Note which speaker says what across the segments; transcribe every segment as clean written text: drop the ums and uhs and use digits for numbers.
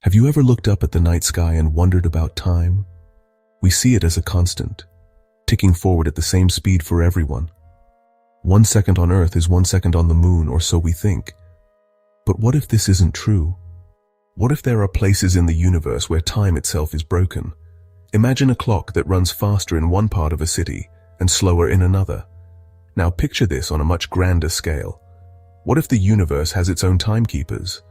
Speaker 1: Have you ever looked up at the night sky and wondered about time? We see it as a constant, ticking forward at the same speed for everyone. 1 second on Earth is 1 second on the moon, or so we think. But what if this isn't true? What if there are places in the universe where time itself is broken? Imagine a clock that runs faster in one part of a city and slower in another. Now picture this on a much grander scale. What if the universe has its own timekeepers?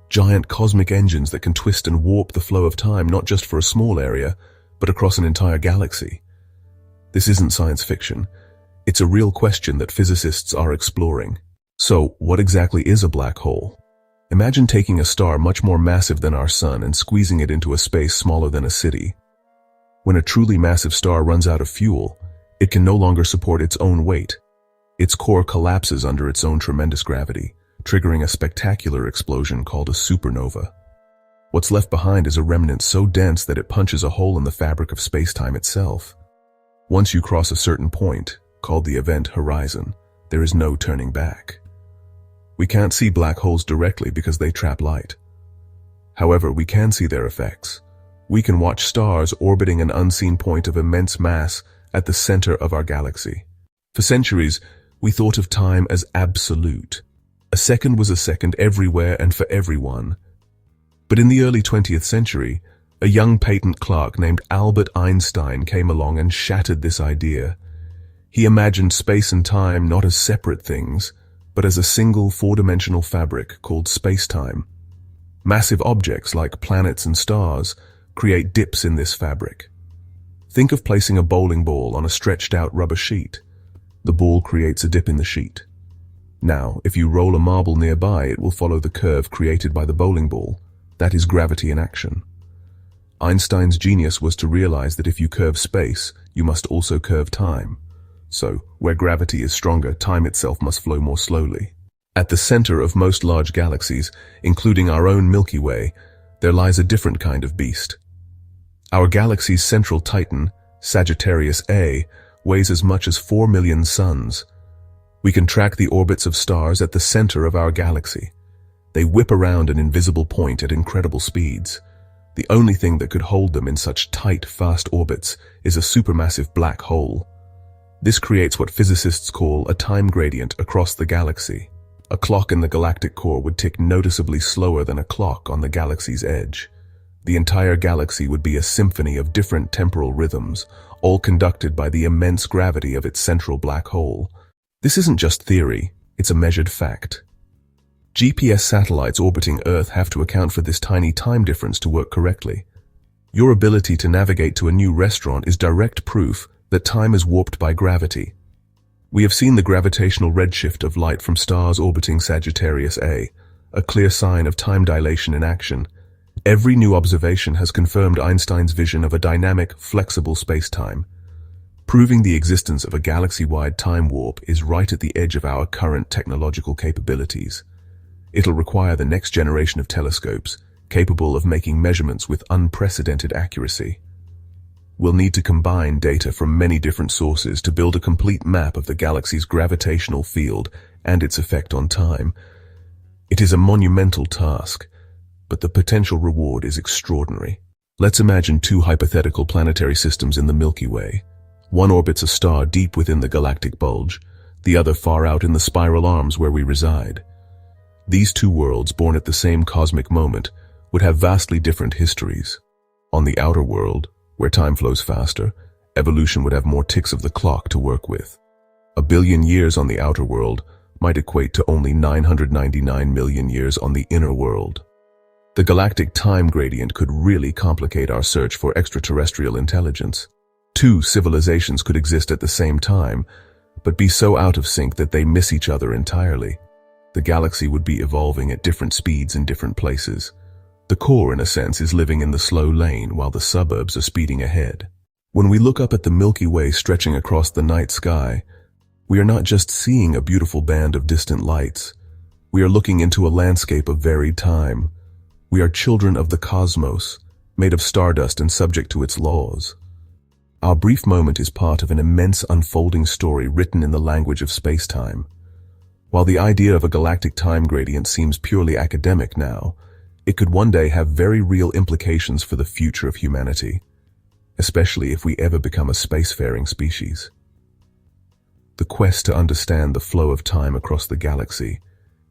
Speaker 1: Giant cosmic engines that can twist and warp the flow of time not just for a small area, but across an entire galaxy. This isn't science fiction. It's a real question that physicists are exploring. So, what exactly is a black hole? Imagine taking a star much more massive than our sun and squeezing it into a space smaller than a city. When a truly massive star runs out of fuel, it can no longer support its own weight. Its core collapses under its own tremendous gravity, triggering a spectacular explosion called a supernova. What's left behind is a remnant so dense that it punches a hole in the fabric of space-time itself. Once you cross a certain point, called the event horizon, there is no turning back. We can't see black holes directly because they trap light. However, we can see their effects. We can watch stars orbiting an unseen point of immense mass at the center of our galaxy. For centuries, we thought of time as absolute. A second was a second everywhere and for everyone. But in the early 20th century, a young patent clerk named Albert Einstein came along and shattered this idea. He imagined space and time not as separate things, but as a single four-dimensional fabric called space-time. Massive objects like planets and stars create dips in this fabric. Think of placing a bowling ball on a stretched-out rubber sheet. The ball creates a dip in the sheet. Now, if you roll a marble nearby, it will follow the curve created by the bowling ball. That is gravity in action. Einstein's genius was to realize that if you curve space, you must also curve time. So, where gravity is stronger, time itself must flow more slowly. At the center of most large galaxies, including our own Milky Way, there lies a different kind of beast. Our galaxy's central titan, Sagittarius A, weighs as much as 4 million suns. We can track the orbits of stars at the center of our galaxy. They whip around an invisible point at incredible speeds. The only thing that could hold them in such tight, fast orbits is a supermassive black hole. This creates what physicists call a time gradient across the galaxy. A clock in the galactic core would tick noticeably slower than a clock on the galaxy's edge. The entire galaxy would be a symphony of different temporal rhythms, all conducted by the immense gravity of its central black hole. This isn't just theory, it's a measured fact. GPS satellites orbiting Earth have to account for this tiny time difference to work correctly. Your ability to navigate to a new restaurant is direct proof that time is warped by gravity. We have seen the gravitational redshift of light from stars orbiting Sagittarius A, a clear sign of time dilation in action. Every new observation has confirmed Einstein's vision of a dynamic, flexible space-time. Proving the existence of a galaxy-wide time warp is right at the edge of our current technological capabilities. It'll require the next generation of telescopes, capable of making measurements with unprecedented accuracy. We'll need to combine data from many different sources to build a complete map of the galaxy's gravitational field and its effect on time. It is a monumental task, but the potential reward is extraordinary. Let's imagine two hypothetical planetary systems in the Milky Way. One orbits a star deep within the galactic bulge, the other far out in the spiral arms where we reside. These two worlds, born at the same cosmic moment, would have vastly different histories. On the outer world, where time flows faster, evolution would have more ticks of the clock to work with. 1 billion years on the outer world might equate to only 999 million years on the inner world. The galactic time gradient could really complicate our search for extraterrestrial intelligence. Two civilizations could exist at the same time, but be so out of sync that they miss each other entirely. The galaxy would be evolving at different speeds in different places. The core, in a sense, is living in the slow lane while the suburbs are speeding ahead. When we look up at the Milky Way stretching across the night sky, we are not just seeing a beautiful band of distant lights. We are looking into a landscape of varied time. We are children of the cosmos, made of stardust and subject to its laws. Our brief moment is part of an immense unfolding story written in the language of space-time. While the idea of a galactic time gradient seems purely academic now, It could one day have very real implications for the future of humanity, especially if we ever become a spacefaring species. The quest to understand the flow of time across the galaxy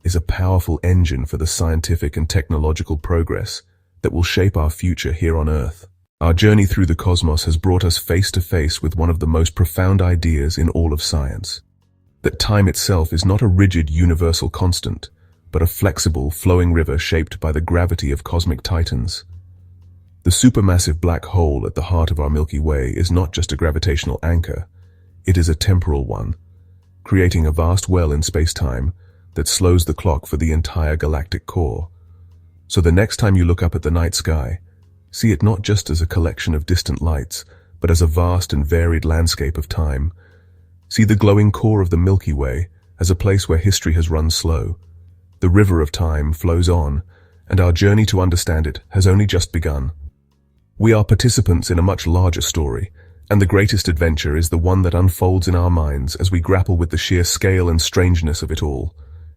Speaker 1: is a powerful engine for the scientific and technological progress that will shape our future here on Earth. Our journey through the cosmos has brought us face to face with one of the most profound ideas in all of science: that time itself is not a rigid universal constant, but a flexible, flowing river shaped by the gravity of cosmic titans. The supermassive black hole at the heart of our Milky Way is not just a gravitational anchor, it is a temporal one, creating a vast well in space-time that slows the clock for the entire galactic core. So the next time you look up at the night sky, see it not just as a collection of distant lights, but as a vast and varied landscape of time. See the glowing core of the Milky Way as a place where history has run slow. The river of time flows on, and our journey to understand it has only just begun. We are participants in a much larger story, and the greatest adventure is the one that unfolds in our minds as we grapple with the sheer scale and strangeness of it all.